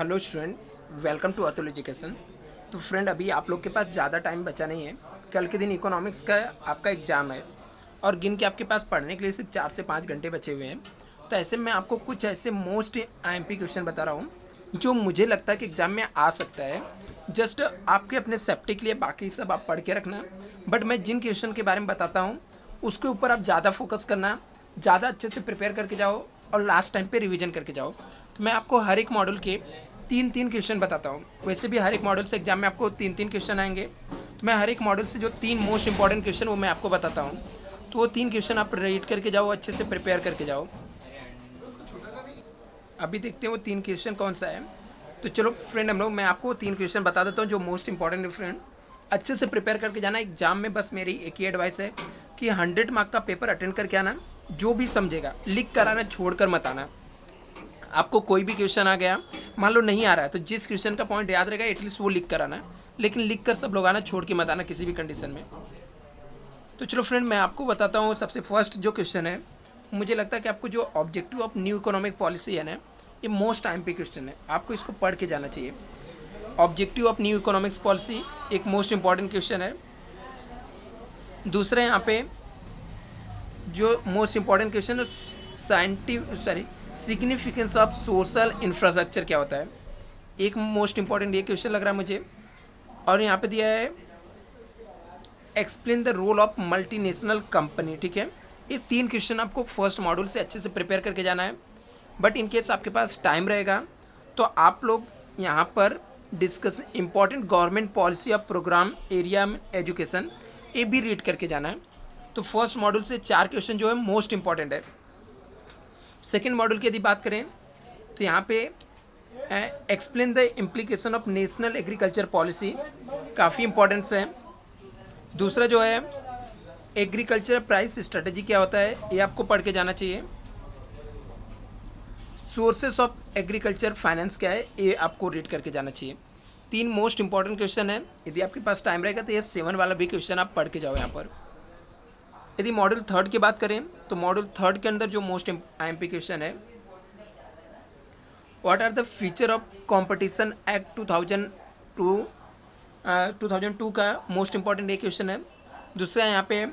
Hello student, welcome to Atul education. तो friend, अभी आप लोग के पास ज़्यादा टाइम बचा नहीं है। कल के दिन इकोनॉमिक्स का आपका एग्ज़ाम है और गिन के आपके पास पढ़ने के लिए सिर्फ 4 से 5 घंटे बचे हुए हैं। तो ऐसे में आपको कुछ ऐसे मोस्ट आईएमपी क्वेश्चन बता रहा हूँ जो मुझे लगता है कि एग्ज़ाम में आ सकता है। जस्ट आपके अपने सेफ्टी के लिए, बाकी सब आप पढ़ के रखना। बट मैं जिन क्वेश्चन के बारे में बताता हूँ उसके ऊपर आप ज़्यादा फोकस करना, ज़्यादा अच्छे से प्रिपेयर करके जाओ और लास्ट टाइम पे रिवीजन करके जाओ। तो मैं आपको हर एक मॉडल के 3-3 क्वेश्चन बताता हूँ। वैसे भी हर एक मॉडल से एग्जाम में आपको 3-3 क्वेश्चन आएंगे। तो मैं हर एक मॉडल से जो 3 मोस्ट इंपॉर्टेंट क्वेश्चन वो मैं आपको बताता हूँ। तो वो 3 क्वेश्चन आप रीड करके जाओ, अच्छे से प्रिपेयर करके जाओ। अभी देखते हैं वो 3 क्वेश्चन कौन सा है। तो चलो फ्रेंड, हम लोग मैं आपको 3 क्वेश्चन बता देता हूँ जो मोस्ट इंपॉर्टेंट है। फ्रेंड, अच्छे से प्रिपेयर करके जाना। एग्जाम में बस मेरी एक ही एडवाइस है कि 100 मार्क का पेपर अटेंड करके आना। जो भी समझेगा लिख कर आना, छोड़ कर मत आना। आपको कोई भी क्वेश्चन आ गया, मान लो नहीं आ रहा है, तो जिस क्वेश्चन का पॉइंट याद रहेगा एटलीस्ट वो लिख कर आना। लेकिन लिख कर सब लोग आना, छोड़ के मत आना किसी भी कंडीशन में। तो चलो फ्रेंड, मैं आपको बताता हूँ। सबसे फर्स्ट जो क्वेश्चन है, मुझे लगता है कि आपको जो objective of new economic policy है ना, ये मोस्ट आईएमपी क्वेश्चन है। आपको इसको पढ़ के जाना चाहिए। Objective of new economics policy एक मोस्ट इंपॉर्टेंट क्वेश्चन है। दूसरा यहाँ पे जो मोस्ट इंपॉर्टेंट क्वेश्चन है, सिग्निफिकेंस ऑफ सोशल इंफ्रास्ट्रक्चर क्या होता है। एक मोस्ट इंपॉर्टेंट ये क्वेश्चन लग रहा है मुझे। और यहाँ पे दिया है explain the role of multinational company. ठीक है, ये 3 क्वेश्चन आपको फर्स्ट मॉड्यूल से अच्छे से प्रिपेयर करके जाना है। बट इन केस आपके पास टाइम रहेगा तो आप लोग यहाँ पर discuss important government policy of program area education, ये भी रीड करके जाना है। तो फर्स्ट मॉड्यूल से 4 क्वेश्चन जो है मोस्ट इंपॉर्टेंट है। सेकेंड मॉड्यूल की यदि बात करें तो यहाँ पे explain the implication of national agriculture policy, काफ़ी इंपॉर्टेंस है। दूसरा जो है एग्रीकल्चर प्राइस स्ट्रेटजी क्या होता है, ये आपको पढ़ के जाना चाहिए। सोर्सेस ऑफ एग्रीकल्चर फाइनेंस क्या है, ये आपको रीड करके जाना चाहिए। 3 मोस्ट इंपॉर्टेंट क्वेश्चन है। यदि आपके पास टाइम रहेगा तो ये 7 वाला भी क्वेश्चन आप पढ़ के जाओ यहाँ पर। यदि मॉड्यूल 3 की बात करें तो मॉड्यूल 3 के अंदर जो मोस्ट आईएमपी क्वेश्चन है, what are the feature of competition act 2002 का मोस्ट इंपॉर्टेंट एक क्वेश्चन है। दूसरा यहाँ पे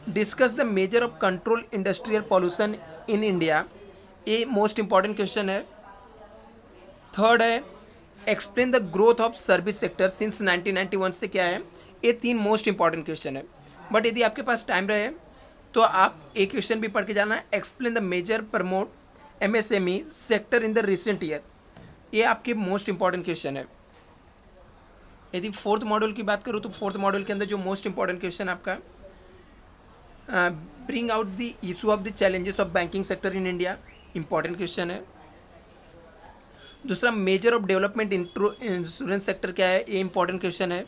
discuss the measure of control industrial pollution in India, ये मोस्ट इंपॉर्टेंट क्वेश्चन है। थर्ड है explain the growth of service sector since 1991 से क्या है, ये 3 मोस्ट इंपॉर्टेंट क्वेश्चन है। बट यदि आपके पास टाइम रहे तो आप एक क्वेश्चन भी पढ़ के जाना है, explain the major promote MSME sector in the recent year, ये आपके मोस्ट इंपॉर्टेंट क्वेश्चन है। यदि फोर्थ मॉड्यूल की बात करूँ तो फोर्थ मॉड्यूल के अंदर जो मोस्ट इंपॉर्टेंट क्वेश्चन आपका bring out the issue of the challenges of banking sector in India, important question है। दूसरा measure of development insurance sector क्या है, ये इंपॉर्टेंट क्वेश्चन है।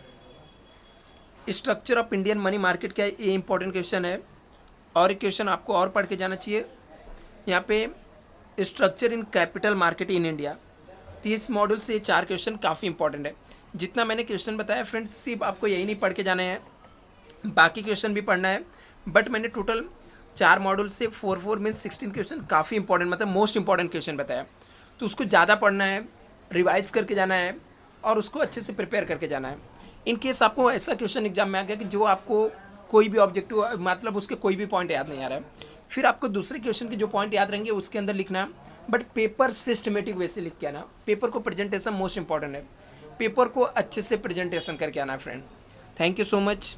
Structure of Indian money market क्या है, ये इंपॉर्टेंट क्वेश्चन है। और एक क्वेश्चन आपको और पढ़ के जाना चाहिए यहाँ पे, structure in capital market in India. तो इस मॉड्यूल से 4 क्वेश्चन काफ़ी इंपॉर्टेंट है। जितना मैंने क्वेश्चन बताया फ्रेंड्स, सिर्फ आपको यही नहीं पढ़ के जाने हैं, बाकी क्वेश्चन भी पढ़ना है। बट मैंने टोटल 4 मॉड्यूल से 4 मीन्स 16 क्वेश्चन काफ़ी इंपॉर्टेंट, मतलब मोस्ट इंपॉर्टेंट क्वेश्चन बताया। तो उसको ज़्यादा पढ़ना है, रिवाइज करके जाना है और उसको अच्छे से प्रिपेयर करके जाना है। इन केस आपको ऐसा क्वेश्चन एग्जाम में आ गया कि जो आपको कोई भी ऑब्जेक्टिव, मतलब उसके कोई भी पॉइंट याद नहीं आ रहा है, फिर आपको दूसरे क्वेश्चन के जो पॉइंट याद रहेंगे उसके अंदर लिखना है। बट पेपर सिस्टमेटिक वे से लिख के आना। पेपर को प्रेजेंटेशन मोस्ट इंपॉर्टेंट है, पेपर को अच्छे से प्रेजेंटेशन करके आना friend. Thank you so much.